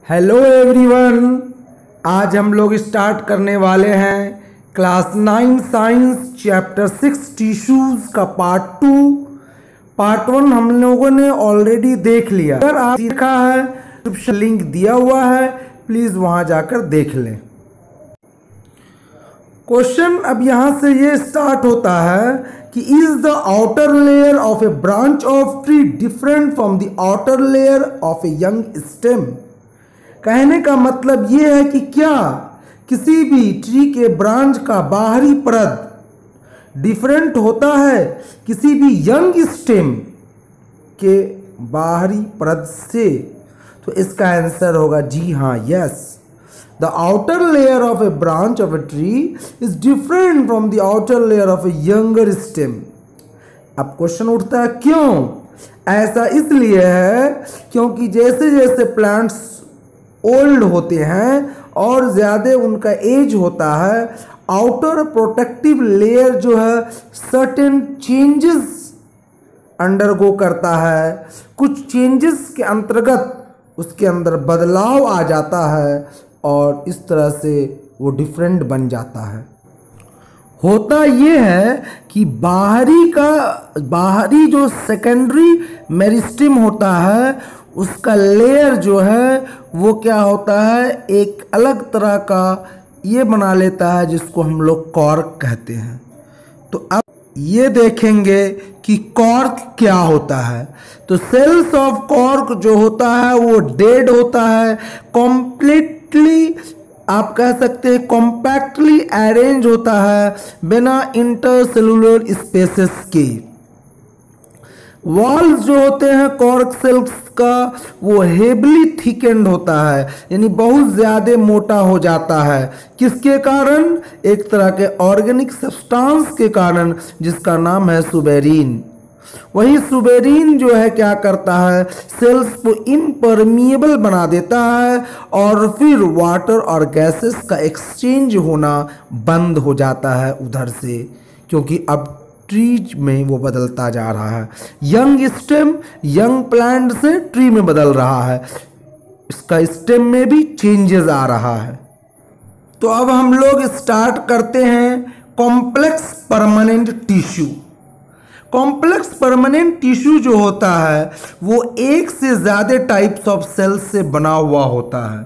Hello everyone, आज हम लोग स्टार्ट करने वाले हैं क्लास 9 साइंस चैप्टर 6 टिश्यूज का पार्ट 2। पार्ट 1 हम लोगों ने ऑलरेडी देख लिया। अगर आप सीखा है डिस्क्रिप्शन लिंक दिया हुआ है, प्लीज वहां जाकर देख लें। क्वेश्चन अब यहां से ये स्टार्ट होता है कि is the outer layer of A branch of tree different from the outer layer of a young stem. कहने का मतलब ये है कि क्या किसी भी ट्री के ब्रांच का बाहरी परत डिफरेंट होता है किसी भी यंग स्टेम के बाहरी परत से। तो इसका आंसर होगा जी हाँ, yes. The outer layer of A branch of a tree is different from the outer layer of A younger stem. अब क्वेश्चन उठता है क्यों? ऐसा इसलिए है क्योंकि जैसे जैसे प्लांट्स ओल्ड होते हैं और ज़्यादा उनका एज होता है, आउटर प्रोटेक्टिव लेयर जो है सर्टेन चेंजेस अंडरगो करता है। कुछ चेंजेस के अंतर्गत उसके अंदर बदलाव आ जाता है और इस तरह से वो डिफरेंट बन जाता है। होता ये है कि बाहरी जो सेकेंडरी मेरिस्टेम होता है उसका लेयर जो है वो क्या होता है, एक अलग तरह का ये बना लेता है जिसको हम लोग कॉर्क कहते हैं। तो अब ये देखेंगे कि कॉर्क क्या होता है। तो सेल्स ऑफ कॉर्क जो होता है वो डेड होता है, कॉम्प्लीटली आप कह सकते हैं कॉम्पैक्टली अरेंज होता है बिना इंटरसेलुलर स्पेसेस के। वॉल्स जो होते हैं कॉर्क सेल्स का वो हेवली थिकेंड होता है, यानी बहुत ज़्यादा मोटा हो जाता है। किसके कारण? एक तरह के ऑर्गेनिक सब्सटेंस के कारण जिसका नाम है सुबेरीन। वही सुबेरीन जो है क्या करता है, सेल्स को इम्परमिएबल बना देता है और फिर वाटर और गैसेस का एक्सचेंज होना बंद हो जाता है उधर से, क्योंकि अब ट्रीज में वो बदलता जा रहा है। यंग स्टेम यंग प्लांट से ट्री में बदल रहा है, इसका स्टेम में भी चेंजेस आ रहा है। तो अब हम लोग स्टार्ट करते हैं complex permanent tissue. Complex permanent tissue जो होता है वो एक से ज़्यादा टाइप्स ऑफ सेल्स से बना हुआ होता है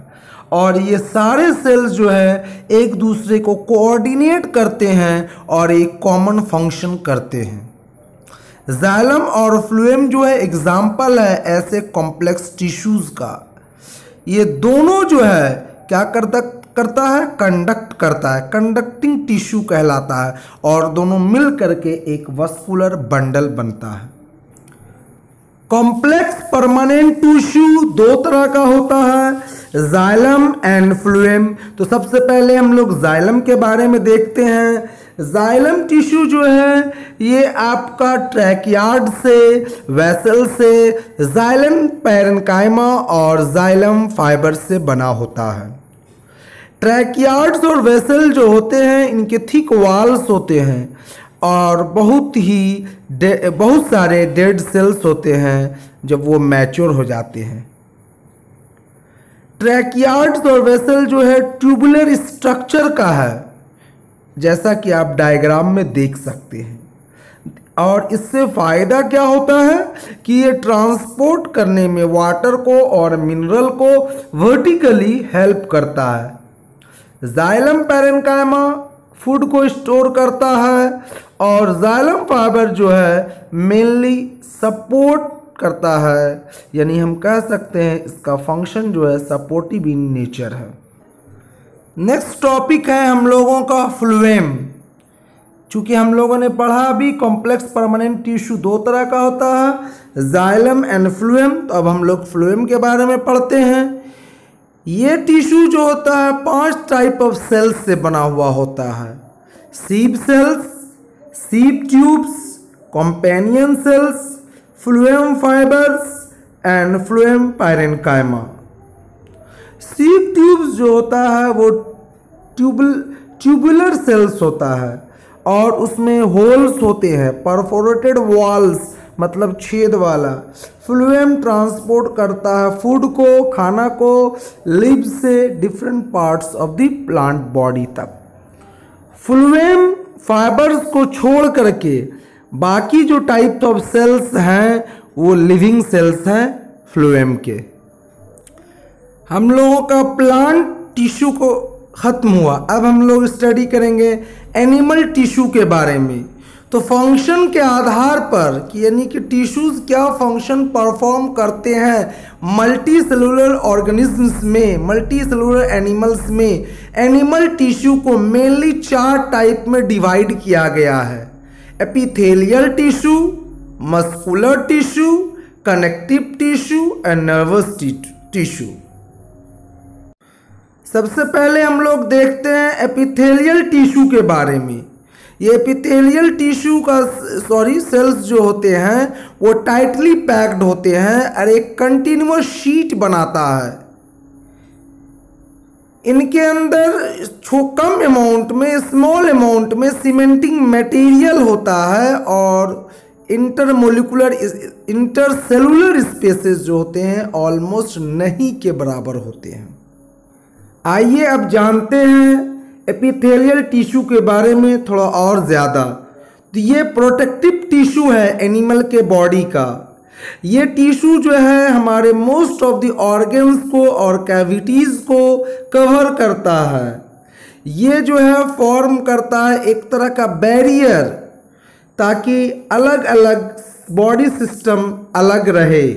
और ये सारे सेल्स जो है एक दूसरे को कोऑर्डिनेट करते हैं और एक कॉमन फंक्शन करते हैं। जाइलम और फ्लोएम जो है एग्जाम्पल है ऐसे कॉम्प्लेक्स टिश्यूज का। ये दोनों जो है क्या करता है, कंडक्ट करता है, कंडक्टिंग टिश्यू कहलाता है और दोनों मिल करके एक वस्कुलर बंडल बनता है। कॉम्प्लेक्स परमानेंट टिश्यू दो तरह का होता है, जाइलम एंड फ्लोएम। तो सबसे पहले हम लोग जाइलम के बारे में देखते हैं। जाइलम टिश्यू जो है ये आपका ट्रैकियार्ड से, वेसल से, जाइलम पैरेन्काइमा और जाइलम फाइबर से बना होता है। ट्रैकियार्ड्स और वेसल जो होते हैं इनके थिक वॉल्स होते हैं और बहुत सारे डेड सेल्स होते हैं जब वो मैच्योर हो जाते हैं। ट्रैकियार्ड्स और वेसल जो है ट्यूबुलर स्ट्रक्चर का है, जैसा कि आप डायग्राम में देख सकते हैं। और इससे फ़ायदा क्या होता है कि ये ट्रांसपोर्ट करने में वाटर को और मिनरल को वर्टिकली हेल्प करता है। जाइलम पैरेन्काइमा फूड को स्टोर करता है और जाइलम फाइबर जो है मेनली सपोर्ट करता है, यानी हम कह सकते हैं इसका फंक्शन जो है सपोर्टिव इन नेचर है। नेक्स्ट टॉपिक है हम लोगों का फ्लोएम। चूंकि हम लोगों ने पढ़ा अभी कॉम्प्लेक्स परमानेंट टिश्यू दो तरह का होता है, जाइलम एंड फ्लोएम। तो अब हम लोग फ्लोएम के बारे में पढ़ते हैं। ये टिश्यू जो होता है 5 टाइप ऑफ सेल्स से बना हुआ होता है। सीप सेल्स, सीप tubes, companion cells, phloem fibres and phloem parenchyma. सीप ट्यूब्स जो होता है वो ट्यूबुलर सेल्स होता है और उसमें होल्स होते हैं, परफोरेटेड वॉल्स मतलब छेद वाला। फ्लूएम ट्रांसपोर्ट करता है फूड को, खाना को लिव से different parts of the plant body तक। फ्लूएम फाइबर्स को छोड़ करके बाकी जो टाइप ऑफ सेल्स हैं वो लिविंग सेल्स हैं फ्लूएम के। हम लोगों का प्लांट टिश्यू को ख़त्म हुआ, अब हम लोग स्टडी करेंगे एनिमल टिश्यू के बारे में। तो फंक्शन के आधार पर कि यानी कि टिश्यूज़ क्या फंक्शन परफॉर्म करते हैं मल्टी सेलुलर ऑर्गेनिजम्स में, मल्टी सेलुलर एनिमल्स में, एनिमल टिश्यू को मेनली 4 टाइप में डिवाइड किया गया है। Epithelial tissue, muscular tissue, connective tissue and nervous tissue. सबसे पहले हम लोग देखते हैं एपिथेलियल टिश्यू के बारे में। ये एपिथेलियल टिश्यू का सेल्स जो होते हैं वो टाइटली पैक्ड होते हैं और एक कंटिन्यूअस शीट बनाता है। इनके अंदर कम अमाउंट में, स्मॉल अमाउंट में सीमेंटिंग मटेरियल होता है और इंटरसेलुलर स्पेसेस जो होते हैं ऑलमोस्ट नहीं के बराबर होते हैं। आइए अब जानते हैं एपिथेलियल टिश्यू के बारे में थोड़ा और ज़्यादा। तो ये प्रोटेक्टिव टिश्यू है एनिमल के बॉडी का। ये टिश्यू जो है हमारे मोस्ट ऑफ द ऑर्गन्स को और कैविटीज़ को कवर करता है। ये जो है फॉर्म करता है एक तरह का बैरियर, ताकि अलग अलग बॉडी सिस्टम अलग रहे।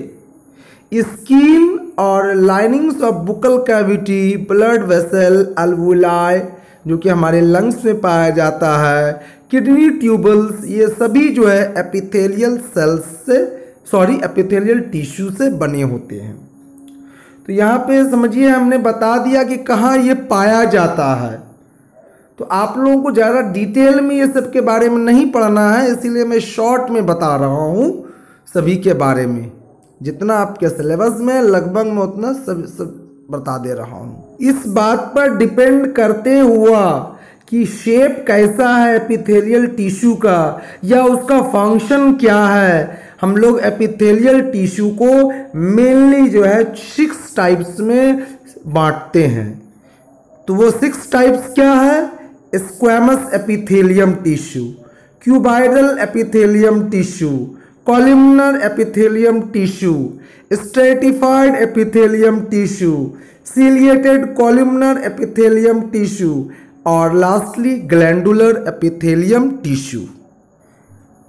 स्किन और linings of buccal cavity, blood vessel, alveoli जो कि हमारे लंग्स में पाया जाता है, किडनी ट्यूबल्स, ये सभी जो है एपिथेलियल टिश्यू से बने होते हैं। तो यहाँ पे समझिए हमने बता दिया कि कहाँ ये पाया जाता है। तो आप लोगों को ज़्यादा डिटेल में ये सब के बारे में नहीं पढ़ना है, इसीलिए मैं शॉर्ट में बता रहा हूँ सभी के बारे में। जितना आपके सिलेबस में लगभग मैं उतना सब बता दे रहा हूँ। इस बात पर डिपेंड करते हुआ कि शेप कैसा है एपिथेलियल टिश्यू का या उसका फंक्शन क्या है, हम लोग एपिथेलियल टिश्यू को मेनली जो है 6 टाइप्स में बांटते हैं। तो वो 6 टाइप्स क्या है? Squamous epithelium tissue, cuboidal epithelium tissue, columnar epithelium tissue, stratified epithelium tissue, ciliated columnar epithelium tissue और lastly glandular epithelium tissue।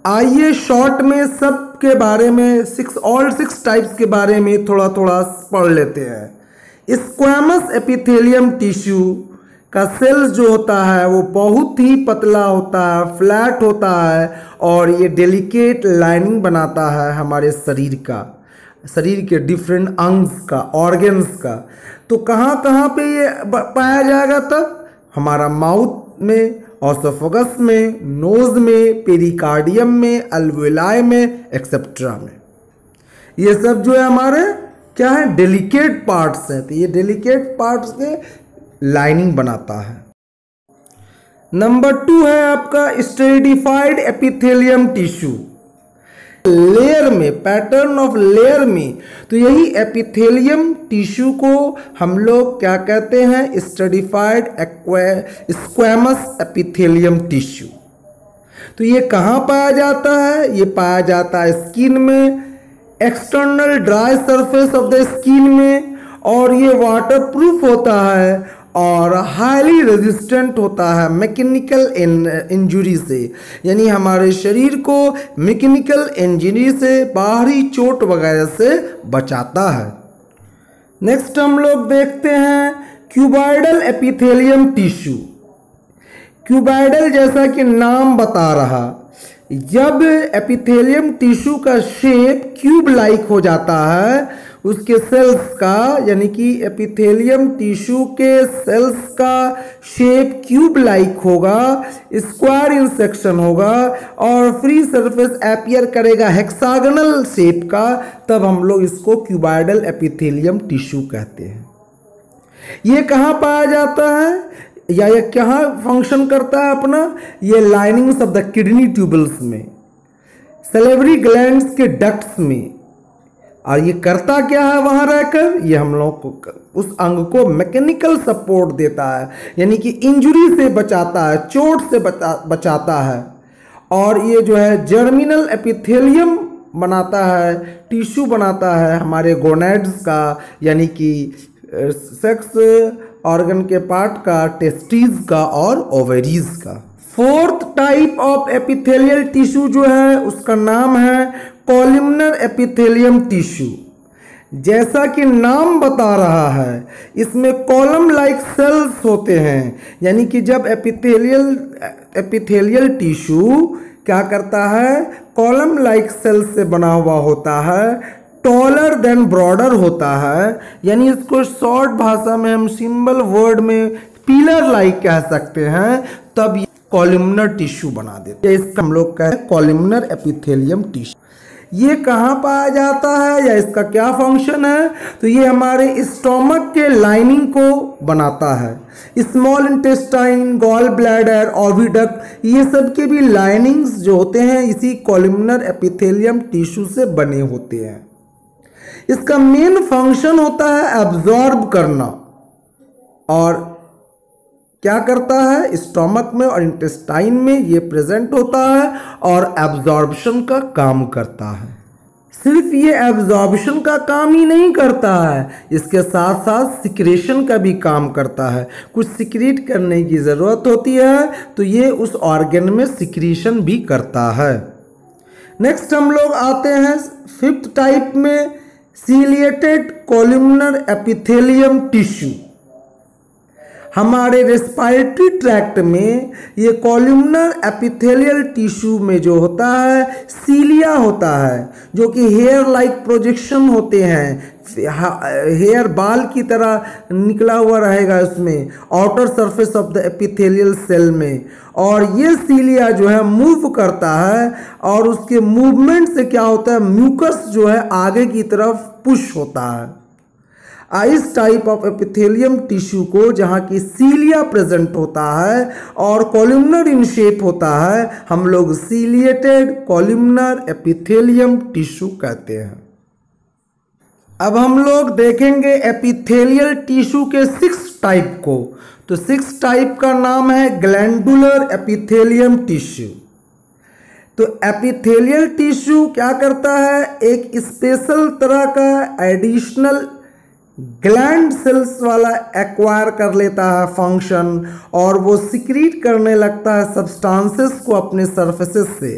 आइए शॉर्ट में सब के बारे में ऑल 6 टाइप्स के बारे में थोड़ा थोड़ा पढ़ लेते हैं। स्क्वैमस एपिथेलियम टिश्यू का सेल्स जो होता है वो बहुत ही पतला होता है, फ्लैट होता है और ये डेलिकेट लाइनिंग बनाता है हमारे शरीर का, शरीर के डिफरेंट अंग्स का, ऑर्गन्स का। तो कहाँ कहाँ पे ये पाया जाएगा? तब हमारा माउथ में, ऑसोफेगस में, नोज में, पेरिकार्डियम में, अल्वुलाई में, एक्सेट्रा में। ये सब जो है हमारे क्या है? डेलिकेट पार्ट्स हैं। तो ये डेलिकेट पार्ट्स के लाइनिंग बनाता है। नंबर 2 है आपका स्ट्रेटिफाइड एपिथेलियम टिश्यू। लेयर में, पैटर्न ऑफ लेयर में, तो यही एपिथेलियम टिश्यू को हम लोग क्या कहते हैं? Stratified squamous epithelium tissue. तो ये कहाँ पाया जाता है? ये पाया जाता है स्किन में, external dry surface of the skin में, और ये वाटर प्रूफ होता है और हाईली रेजिस्टेंट होता है मैकेनिकल इंजरी से, यानी हमारे शरीर को मैकेनिकल इंजरी से, बाहरी चोट वगैरह से बचाता है। नेक्स्ट हम लोग देखते हैं क्यूबाइडल एपिथेलियम टिश्यू। क्यूबाइडल जैसा कि नाम बता रहा, जब एपिथेलियम टिश्यू का शेप क्यूब लाइक हो जाता है, उसके सेल्स का, यानी कि एपिथेलियम टिश्यू के सेल्स का शेप क्यूब लाइक होगा, स्क्वायर इन सेक्शन होगा और फ्री सरफेस अपीयर करेगा हेक्सागोनल शेप का, तब हम लोग इसको क्यूबाइडल एपिथेलियम टिश्यू कहते हैं। ये कहाँ पाया जाता है या ये कहाँ फंक्शन करता है अपना? ये linings of the kidney tubules में, सलेवरी ग्लैंड्स के डक्ट्स में। और ये करता क्या है वहाँ रहकर, ये हम लोग को उस अंग को मैकेनिकल सपोर्ट देता है, यानी कि इंजरी से बचाता है, चोट से बचाता है। और ये जो है जर्मिनल एपिथेलियम बनाता है, टिश्यू बनाता है हमारे गोनैड्स का, यानी कि सेक्स ऑर्गन के पार्ट का, टेस्टिस का और ओवरीज का। Fourth type of epithelial tissue जो है उसका नाम है कॉलमनर एपिथेलियम टिश्यू। जैसा कि नाम बता रहा है, इसमें कॉलम लाइक सेल्स होते हैं, यानी कि जब एपिथेलियल टिश्यू क्या करता है, कॉलम लाइक सेल्स से बना हुआ होता है, टॉलर देन ब्रॉडर होता है, यानी इसको शॉर्ट भाषा में हम सिंबल वर्ड में पिलर लाइक कह सकते हैं, तब कॉलमनर टिश्यू बना देते हैं। इसका हम लोग कहते हैं कॉलमनर एपिथेलियम टिश्यू। ये कहाँ पाया जाता है या इसका क्या फंक्शन है, तो ये हमारे स्टोमक के लाइनिंग को बनाता है। Small intestine, gall bladder, oviduct, ये सब के भी लाइनिंग्स जो होते हैं इसी कॉलमनर एपिथेलियम टिश्यू से बने होते हैं। इसका मेन फंक्शन होता है एब्जॉर्ब करना, और क्या करता है, स्टोमक में और इंटेस्टाइन में ये प्रेजेंट होता है और एब्जॉर्प्शन का काम करता है। सिर्फ ये एब्जॉर्प्शन का काम ही नहीं करता है, इसके साथ साथ सिक्रेशन का भी काम करता है। कुछ सिक्रीट करने की ज़रूरत होती है तो ये उस ऑर्गन में सिक्रीशन भी करता है। नेक्स्ट हम लोग आते हैं फिफ्थ टाइप में, सीलिएटेड कॉलमनर एपिथेलियम टिश्यू। हमारे रेस्पिरेटरी ट्रैक्ट में ये कॉलमनर एपिथेलियल टिश्यू में जो होता है सीलिया होता है, जो कि हेयर लाइक प्रोजेक्शन होते हैं, हेयर बाल की तरह निकला हुआ रहेगा उसमें outer surface of the epithelial cell में। और ये सीलिया जो है मूव करता है और उसके मूवमेंट से क्या होता है, म्यूकस जो है आगे की तरफ पुश होता है। इस टाइप ऑफ एपिथेलियम टिश्यू को, जहाँ की सीलिया प्रेजेंट होता है और कॉलमनर इन शेप होता है, हम लोग सीलिएटेड कॉलमनर एपिथेलियम टिश्यू कहते हैं। अब हम लोग देखेंगे एपिथेलियल टिश्यू के 6 टाइप को। तो 6 टाइप का नाम है ग्लैंडुलर एपिथेलियम टिश्यू। तो एपिथेलियल टिश्यू क्या करता है, एक स्पेशल तरह का एडिशनल ग्लैंड सेल्स वाला एक्वायर कर लेता है फंक्शन, और वो सिक्रीट करने लगता है सब्सटेंसेस को अपने सरफेसेस से,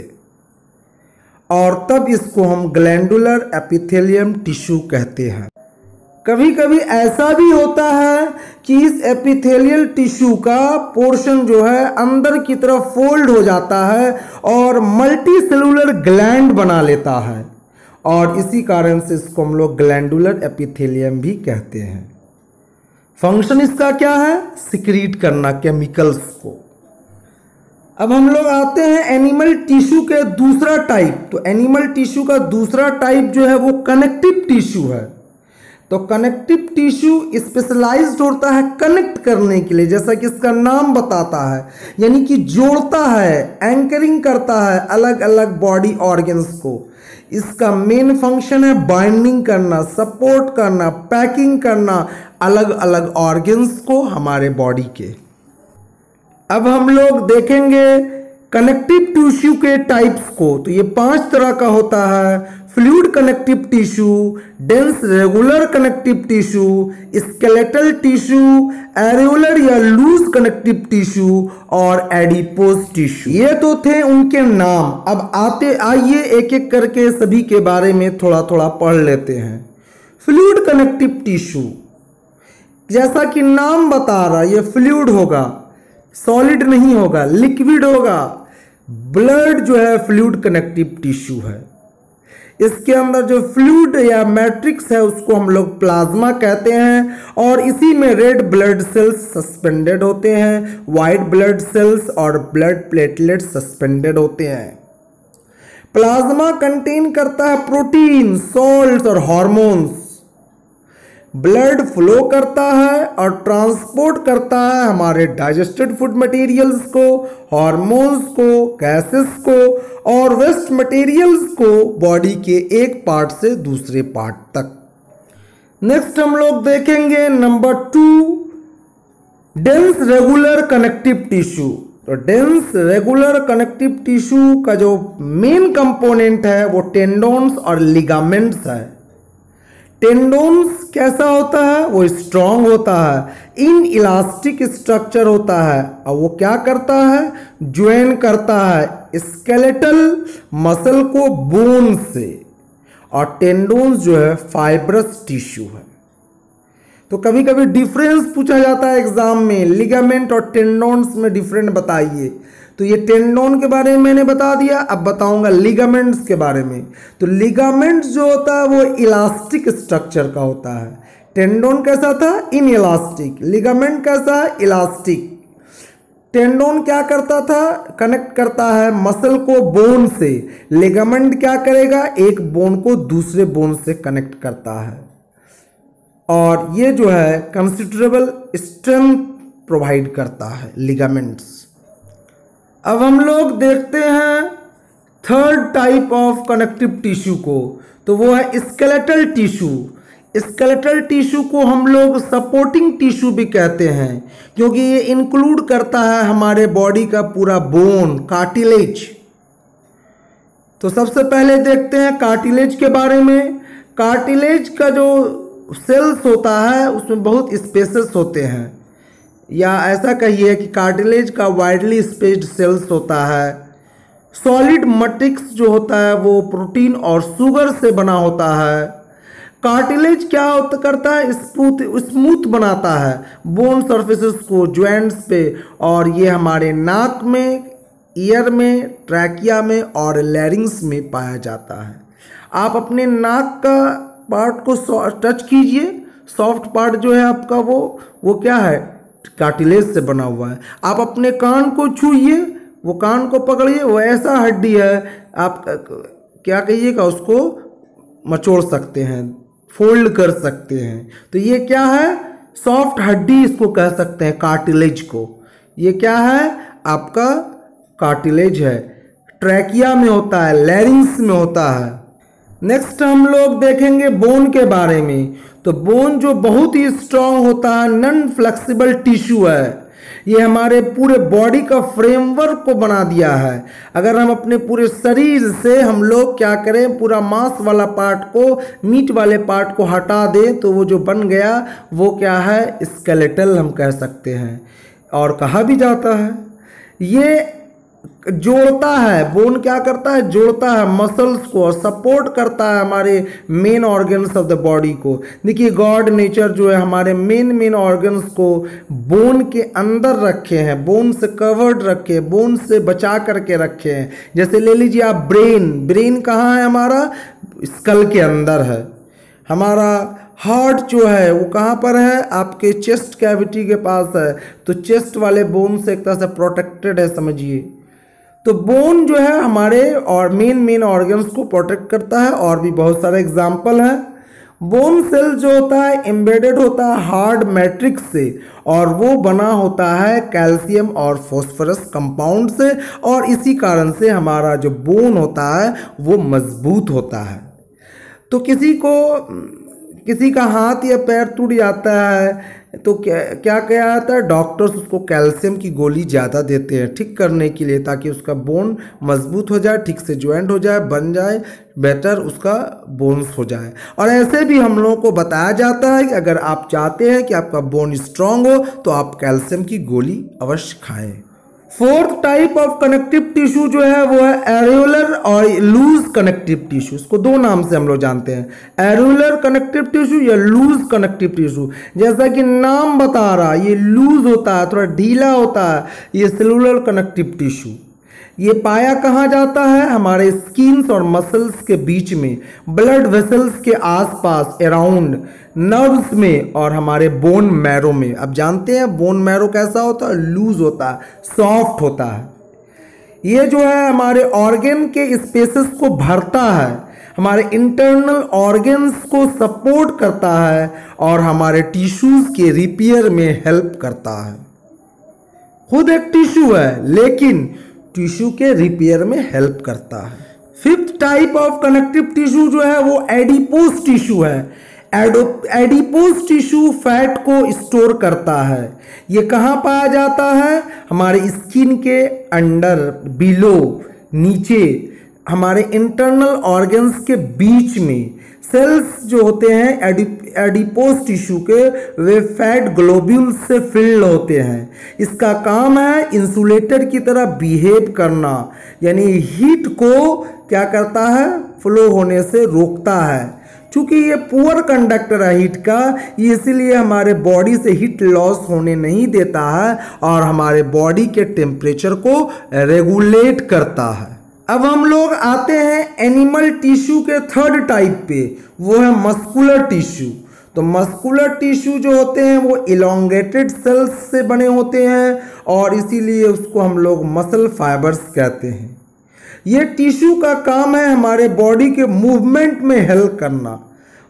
और तब इसको हम ग्लैंडुलर एपिथेलियम टिश्यू कहते हैं। कभी कभी ऐसा भी होता है कि इस एपिथेलियल टिश्यू का पोर्शन जो है अंदर की तरफ फोल्ड हो जाता है और मल्टी सेलुलर ग्लैंड बना लेता है, और इसी कारण से इसको हम लोग ग्लैंडुलर एपिथेलियम भी कहते हैं। फंक्शन इसका क्या है, सिक्रीट करना केमिकल्स को। अब हम लोग आते हैं एनिमल टिश्यू के दूसरा टाइप। तो एनिमल टिश्यू का दूसरा टाइप जो है वो कनेक्टिव टिश्यू है। तो कनेक्टिव टिश्यू स्पेशलाइज्ड होता है कनेक्ट करने के लिए, जैसा कि इसका नाम बताता है, यानी कि जोड़ता है, एंकरिंग करता है अलग अलग बॉडी ऑर्गन्स को। इसका मेन फंक्शन है बाइंडिंग करना, सपोर्ट करना, पैकिंग करना अलग अलग ऑर्गन्स को हमारे बॉडी के। अब हम लोग देखेंगे कनेक्टिव टिश्यू के टाइप्स को। तो ये 5 तरह का होता है, fluid connective tissue, dense regular connective tissue, skeletal tissue, areolar या लूज कनेक्टिव टिश्यू और एडिपोज टिश्यू। ये तो थे उनके नाम। अब आइए एक एक करके सभी के बारे में थोड़ा थोड़ा पढ़ लेते हैं। फ्लूइड कनेक्टिव टिश्यू, जैसा कि नाम बता रहा है, ये फ्लूइड होगा, सॉलिड नहीं होगा, लिक्विड होगा। ब्लड जो है फ्लूइड कनेक्टिव टिश्यू है। इसके अंदर जो फ्लूइड या मैट्रिक्स है उसको हम लोग प्लाज्मा कहते हैं, और इसी में रेड ब्लड सेल्स सस्पेंडेड होते हैं, वाइट ब्लड सेल्स और ब्लड प्लेटलेट सस्पेंडेड होते हैं। प्लाज्मा कंटेन करता है प्रोटीन, सॉल्ट्स और हार्मोन्स। ब्लड फ्लो करता है और ट्रांसपोर्ट करता है हमारे डाइजेस्टेड फूड मटेरियल्स को, हार्मोन्स को, गैसेस को और वेस्ट मटेरियल्स को बॉडी के एक पार्ट से दूसरे पार्ट तक। नेक्स्ट हम लोग देखेंगे number 2, dense regular connective tissue. तो डेंस रेगुलर कनेक्टिव टिश्यू का जो मेन कंपोनेंट है वो टेंडोन्स और लिगामेंट्स है। टेंडोन्स कैसा होता है? वो स्ट्रांग होता है, इन इलास्टिक स्ट्रक्चर होता है और वो क्या करता है? ज्वाइन करता है स्केलेटल मसल को बोन से। और टेंडोन्स जो है फाइब्रस टिश्यू है। तो कभी कभी डिफरेंस पूछा जाता है एग्जाम में, लिगामेंट और टेंडोन्स में डिफरेंट बताइए। तो ये टेंडोन के बारे में मैंने बता दिया, अब बताऊंगा लिगामेंट्स के बारे में। तो लिगामेंट्स जो होता है वो इलास्टिक स्ट्रक्चर का होता है। टेंडोन कैसा था? In elastic. लिगामेंट कैसा है? इलास्टिक। टेंडोन क्या करता था? कनेक्ट करता है मसल को बोन से। लिगामेंट क्या करेगा? एक बोन को दूसरे बोन से कनेक्ट करता है और ये जो है कंसिडरेबल स्ट्रेंथ प्रोवाइड करता है लिगामेंट्स। अब हम लोग देखते हैं third type of connective tissue को, तो वो है स्केलेटल टिश्यू। स्केलेटल टिश्यू को हम लोग सपोर्टिंग टिश्यू भी कहते हैं क्योंकि ये इंक्लूड करता है हमारे बॉडी का पूरा बोन, कार्टिलेज। तो सबसे पहले देखते हैं कार्टिलेज के बारे में। कार्टिलेज का जो सेल्स होता है उसमें बहुत स्पेसेस होते हैं, या ऐसा कहिए कि कार्टिलेज का वाइडली स्पेस्ड सेल्स होता है। सॉलिड मैट्रिक्स जो होता है वो प्रोटीन और शुगर से बना होता है। कार्टिलेज क्या करता है? स्मूथ बनाता है बोन सर्फेसेस को जॉइंट्स पे, और ये हमारे नाक में, ईयर में, ट्रैकिया में और लैरिंग्स में पाया जाता है। आप अपने नाक का पार्ट को टच कीजिए, सॉफ्ट पार्ट जो है आपका वो क्या है? कार्टिलेज से बना हुआ है। आप अपने कान को छूइए, वो कान को पकड़िए, वो ऐसा हड्डी है, आप क्या कहिएगा, उसको मचोड़ सकते हैं, फोल्ड कर सकते हैं। तो ये क्या है? सॉफ्ट हड्डी इसको कह सकते हैं, कार्टिलेज को। ये क्या है? आपका कार्टिलेज है। ट्रैकिया में होता है, लैरिंग्स में होता है। नेक्स्ट हम लोग देखेंगे बोन के बारे में। तो बोन जो बहुत ही स्ट्रांग होता है, नॉन फ्लेक्सिबल टिश्यू है। ये हमारे पूरे बॉडी का फ्रेमवर्क को बना दिया है। अगर हम अपने पूरे शरीर से हम लोग क्या करें, पूरा मांस वाला पार्ट को, मीट वाले पार्ट को हटा दें तो वो जो बन गया वो क्या है? स्केलेटल हम कह सकते हैं और कहा भी जाता है। ये जोड़ता है, बोन क्या करता है? जोड़ता है मसल्स को और सपोर्ट करता है हमारे main organs of the body को। देखिए गॉड नेचर जो है हमारे मेन ऑर्गन्स को बोन के अंदर रखे हैं, बोन से कवर्ड रखे हैं, बोन से बचा करके रखे हैं। जैसे ले लीजिए आप ब्रेन कहाँ है? हमारा स्कल के अंदर है। हमारा हार्ट जो है वो कहाँ पर है? आपके चेस्ट कैविटी के पास है। तो चेस्ट वाले बोन से एक तरह से प्रोटेक्टेड है, समझिए। तो बोन जो है हमारे और मेन ऑर्गन्स को प्रोटेक्ट करता है। और भी बहुत सारे एग्जाम्पल हैं। बोन सेल जो होता है एम्बेडेड होता है हार्ड मैट्रिक्स से, और वो बना होता है कैल्शियम और फास्फोरस कंपाउंड से, और इसी कारण से हमारा जो बोन होता है वो मजबूत होता है। तो किसी का हाथ या पैर टूट जाता है तो क्या किया जाता है? डॉक्टर्स उसको कैल्शियम की गोली ज़्यादा देते हैं ठीक करने के लिए, ताकि उसका बोन मजबूत हो जाए, ठीक से ज्वाइंट हो जाए, बन जाए, बेटर उसका बोन्स हो जाए। और ऐसे भी हम लोगों को बताया जाता है कि अगर आप चाहते हैं कि आपका बोन स्ट्रांग हो तो आप कैल्शियम की गोली अवश्य खाएं। Fourth type of connective tissue जो है वो है एरियोलर और लूज कनेक्टिव टिश्यू। इसको दो नाम से हम लोग जानते हैं, एरियोलर कनेक्टिव टिश्यू या लूज कनेक्टिव टिश्यू। जैसा कि नाम बता रहा, ये लूज होता है, थोड़ा ढीला होता है, ये सेलुलर कनेक्टिव टिश्यू। ये पाया कहाँ जाता है? हमारे स्किन्स और मसल्स के बीच में, ब्लड वेसल्स के आसपास, अराउंड, नर्व्स में और हमारे बोन मैरो में। अब जानते हैं बोन मैरो कैसा होता है? लूज होता है, सॉफ्ट होता है। ये जो है हमारे ऑर्गन के स्पेसेस को भरता है। हमारे इंटरनल ऑर्गन्स को सपोर्ट करता है और हमारे टिश्यूज के रिपेयर में हेल्प करता है। खुद एक टिश्यू है लेकिन टिश्यू के रिपेयर में हेल्प करता है। Fifth type of connective tissue जो है वो एडिपोज टिश्यू है। एडिपोज टिश्यू फैट को स्टोर करता है। ये कहाँ पाया जाता है? हमारे स्किन के अंडर, बिलो, नीचे, हमारे इंटरनल ऑर्गन्स के बीच में। सेल्स जो होते हैं एडिपोज टिश्यू के, वे फैट ग्लोब्यूल से फिल्ड होते हैं। इसका काम है इंसुलेटर की तरह बिहेव करना, यानी हीट को क्या करता है? फ्लो होने से रोकता है। चूंकि ये पुअर कंडक्टर है हीट का, इसीलिए हमारे बॉडी से हीट लॉस होने नहीं देता है और हमारे बॉडी के टेम्परेचर को रेगुलेट करता है। अब हम लोग आते हैं एनिमल टिश्यू के थर्ड टाइप पे, वो है मस्कुलर टिश्यू। तो मस्कुलर टिश्यू जो होते हैं वो इलोंगेटेड सेल्स से बने होते हैं और इसीलिए उसको हम लोग मसल फाइबर्स कहते हैं। ये टिश्यू का काम है हमारे बॉडी के मूवमेंट में हेल्प करना।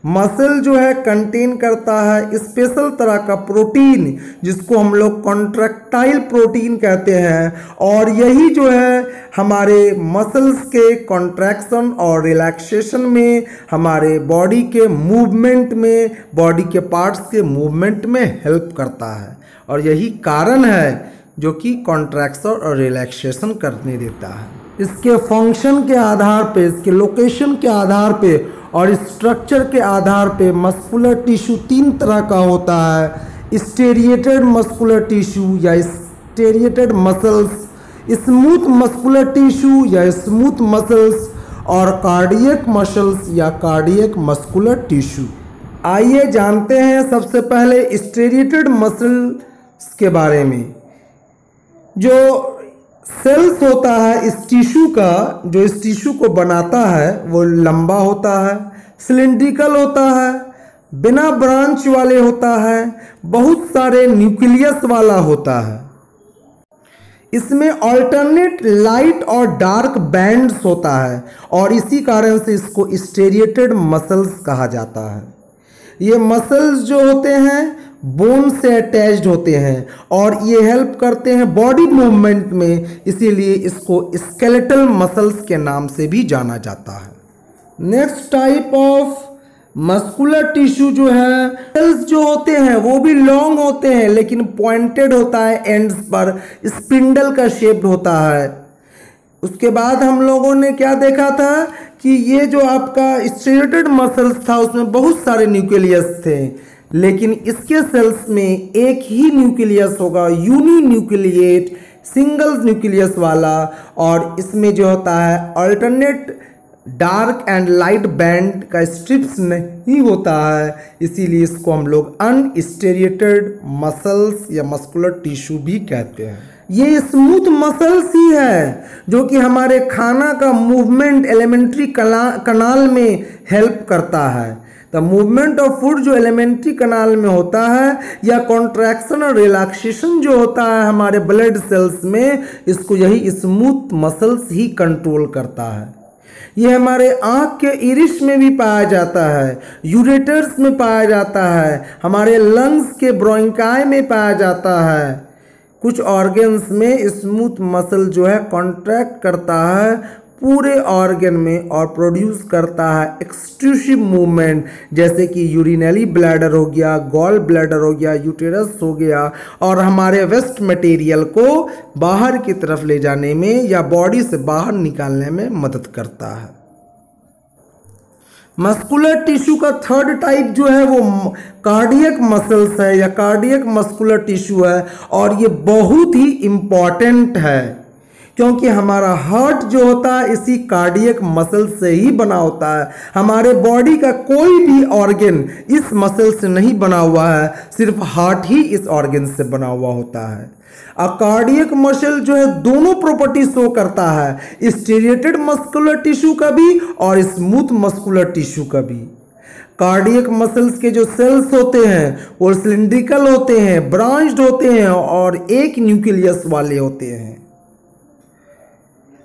मसल जो है कंटेन करता है स्पेशल तरह का प्रोटीन जिसको हम लोग कॉन्ट्रैक्टाइल प्रोटीन कहते हैं, और यही जो है हमारे मसल्स के कॉन्ट्रैक्शन और रिलैक्सेशन में, हमारे बॉडी के मूवमेंट में, बॉडी के पार्ट्स के मूवमेंट में हेल्प करता है। और यही कारण है जो कि कॉन्ट्रैक्शन और रिलैक्सेशन करने देता है। इसके फंक्शन के आधार पे, इसके लोकेशन के आधार पे और स्ट्रक्चर के आधार पे मस्कुलर टिश्यू तीन तरह का होता है। स्टेरिएटेड मस्कुलर टिश्यू या स्टेरिएटेड मसल्स, स्मूथ मस्कुलर टिश्यू या स्मूथ मसल्स, और कार्डियक मसल्स या कार्डियक मस्कुलर टिश्यू। आइए जानते हैं सबसे पहले स्टेरिएटेड मसल्स के बारे में। जो सेल्स होता है इस टिश्यू का, जो इस टिश्यू को बनाता है, वो लंबा होता है, सिलिंड्रिकल होता है, बिना ब्रांच वाले होता है, बहुत सारे न्यूक्लियस वाला होता है। इसमें अल्टरनेट लाइट और डार्क बैंड्स होता है और इसी कारण से इसको स्टेरिएटेड मसल्स कहा जाता है। ये मसल्स जो होते हैं बोन से अटैच्ड होते हैं और ये हेल्प करते हैं बॉडी मूवमेंट में, इसीलिए इसको स्केलेटल मसल्स के नाम से भी जाना जाता है। Next type of muscular tissue जो है, सेल्स जो होते हैं वो भी लॉन्ग होते हैं लेकिन पॉइंटेड होता है एंड्स पर, स्पिंडल का शेप होता है। उसके बाद हम लोगों ने क्या देखा था कि ये जो आपका स्टेरिएटेड मसल्स था उसमें बहुत सारे न्यूक्लियस थे, लेकिन इसके सेल्स में एक ही न्यूक्लियस होगा, यूनी न्यूक्लिएट, सिंगल न्यूक्लियस वाला, और इसमें जो होता है alternate dark and light band का स्ट्रिप्स नहीं होता है, इसीलिए इसको हम लोग अनस्टेरिएटेड मसल्स या मस्कुलर टिश्यू भी कहते हैं। ये स्मूथ मसल्स ही है जो कि हमारे खाना का मूवमेंट एलिमेंट्री कनाल में हेल्प करता है। द मूवमेंट ऑफ फूड जो एलिमेंट्री कनाल में होता है या कॉन्ट्रैक्शन और रिलैक्सेशन जो होता है हमारे ब्लड सेल्स में, इसको यही स्मूथ मसल्स ही कंट्रोल करता है। ये हमारे आँख के इरिश में भी पाया जाता है, यूरेटर्स में पाया जाता है, हमारे लंग्स के ब्रोंकाई में पाया जाता है। कुछ ऑर्गन्स में स्मूथ मसल जो है कॉन्ट्रैक्ट करता है पूरे ऑर्गन में और प्रोड्यूस करता है एक्सट्रूसिव मूवमेंट, जैसे कि यूरिनरी ब्लैडर हो गया, गॉल ब्लैडर हो गया, यूटेरस हो गया, और हमारे वेस्ट मटेरियल को बाहर की तरफ ले जाने में या बॉडी से बाहर निकालने में मदद करता है। मस्कुलर टिश्यू का थर्ड टाइप जो है वो कार्डियक मसल्स है या कार्डियक मस्कुलर टिश्यू है, और ये बहुत ही इम्पॉर्टेंट है क्योंकि हमारा हार्ट जो होता है इसी कार्डियक मसल से ही बना होता है। हमारे बॉडी का कोई भी ऑर्गन इस मसल से नहीं बना हुआ है, सिर्फ हार्ट ही इस ऑर्गन से बना हुआ होता है। कार्डियक मसल जो है दोनों प्रॉपर्टी शो करता है, स्टेरिएटेड मस्कुलर टिश्यू का भी और स्मूथ मस्कुलर टिश्यू का भी। कार्डियक मसल्स के जो सेल्स होते हैं वो सिलिंड्रिकल होते हैं, ब्रांच्ड होते हैं और एक न्यूक्लियस वाले होते हैं।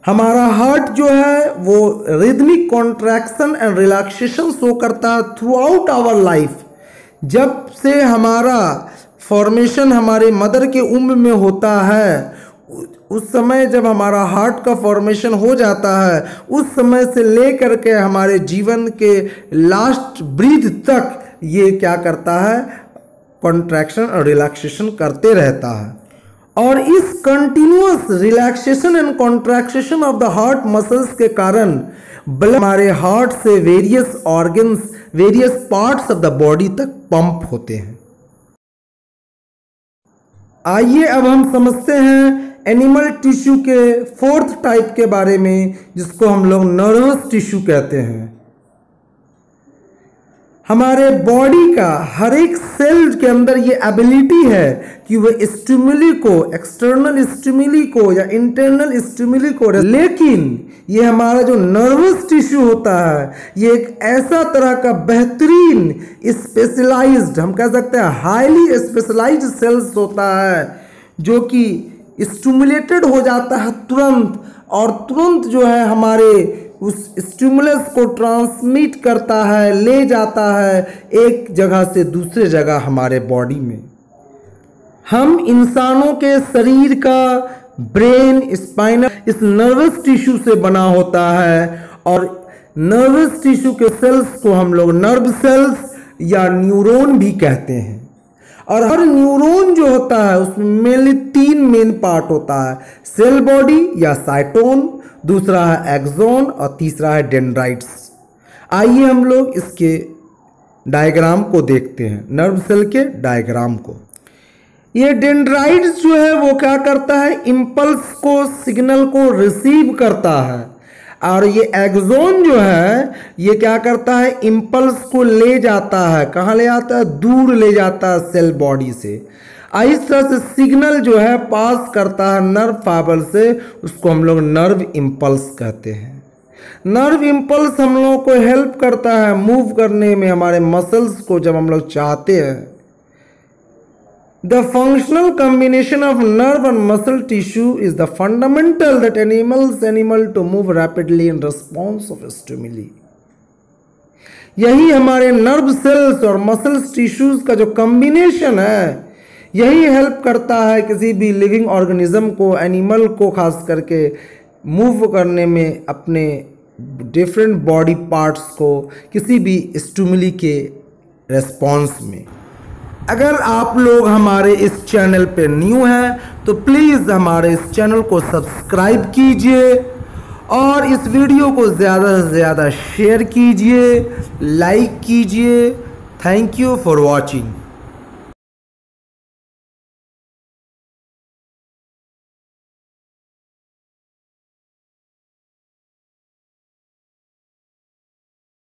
हमारा हार्ट जो है वो rhythmic contraction and relaxation show करता है थ्रू आउट आवर लाइफ। जब से हमारा फॉर्मेशन हमारे मदर के उम्र में होता है, उस समय जब हमारा हार्ट का फॉर्मेशन हो जाता है, उस समय से लेकर के हमारे जीवन के लास्ट ब्रीथ तक ये क्या करता है, कॉन्ट्रैक्शन और रिलैक्सेशन करते रहता है। और इस continuous relaxation and contraction of the heart muscles के कारण ब्लड हमारे हार्ट से various organs, various parts of the body तक पंप होते हैं। आइए अब हम समझते हैं एनिमल टिश्यू के फोर्थ टाइप के बारे में, जिसको हम लोग नर्वस टिश्यू कहते हैं। हमारे बॉडी का हर एक सेल के अंदर ये एबिलिटी है कि वह स्टिमुली को, एक्सटर्नल स्टिमुली को या इंटरनल स्टिमुली को, लेकिन ये हमारा जो नर्वस टिश्यू होता है ये एक ऐसा तरह का बेहतरीन स्पेशलाइज्ड, हम कह सकते हैं हाईली स्पेशलाइज्ड सेल्स होता है, जो कि स्टिमुलेटेड हो जाता है तुरंत, और तुरंत जो है हमारे उस स्टिमुलस को ट्रांसमिट करता है, ले जाता है एक जगह से दूसरे जगह हमारे बॉडी में। हम इंसानों के शरीर का ब्रेन, स्पाइनल इस नर्वस टिश्यू से बना होता है, और नर्वस टिश्यू के सेल्स को हम लोग नर्व सेल्स या न्यूरॉन भी कहते हैं। और हर न्यूरॉन जो होता है उसमें मेनली 3 मेन पार्ट होता है, सेल बॉडी या साइटोन, दूसरा है एक्सोन और तीसरा है डेंड्राइट्स। आइए हम लोग इसके डायग्राम को देखते हैं, नर्व सेल के डायग्राम को। ये डेंड्राइट्स जो है वो क्या करता है, इम्पल्स को, सिग्नल को रिसीव करता है, और ये एक्सोन जो है ये क्या करता है, इम्पल्स को ले जाता है। कहाँ ले जाता है, दूर ले जाता है सेल बॉडी से। इस तरह से सिग्नल जो है पास करता है नर्व फाइबर से, उसको हम लोग नर्व इम्पल्स कहते हैं। नर्व इम्पल्स हम लोगों को हेल्प करता है मूव करने में, हमारे मसल्स को जब हम लोग चाहते हैं। The functional combination of nerve and muscle tissue is the fundamental that enables animal to move rapidly in response of stimuli. यही हमारे नर्व सेल्स और मसल्स टिश्यूज का जो कॉम्बिनेशन है, यही हेल्प करता है किसी भी लिविंग ऑर्गेनिज्म को, एनिमल को खास करके मूव करने में, अपने डिफरेंट बॉडी पार्ट्स को किसी भी स्टिमुली के रेस्पॉन्स में। अगर आप लोग हमारे इस चैनल पे न्यू हैं तो प्लीज़ हमारे इस चैनल को सब्सक्राइब कीजिए और इस वीडियो को ज़्यादा से ज़्यादा शेयर कीजिए, लाइक कीजिए। Thank you for watching.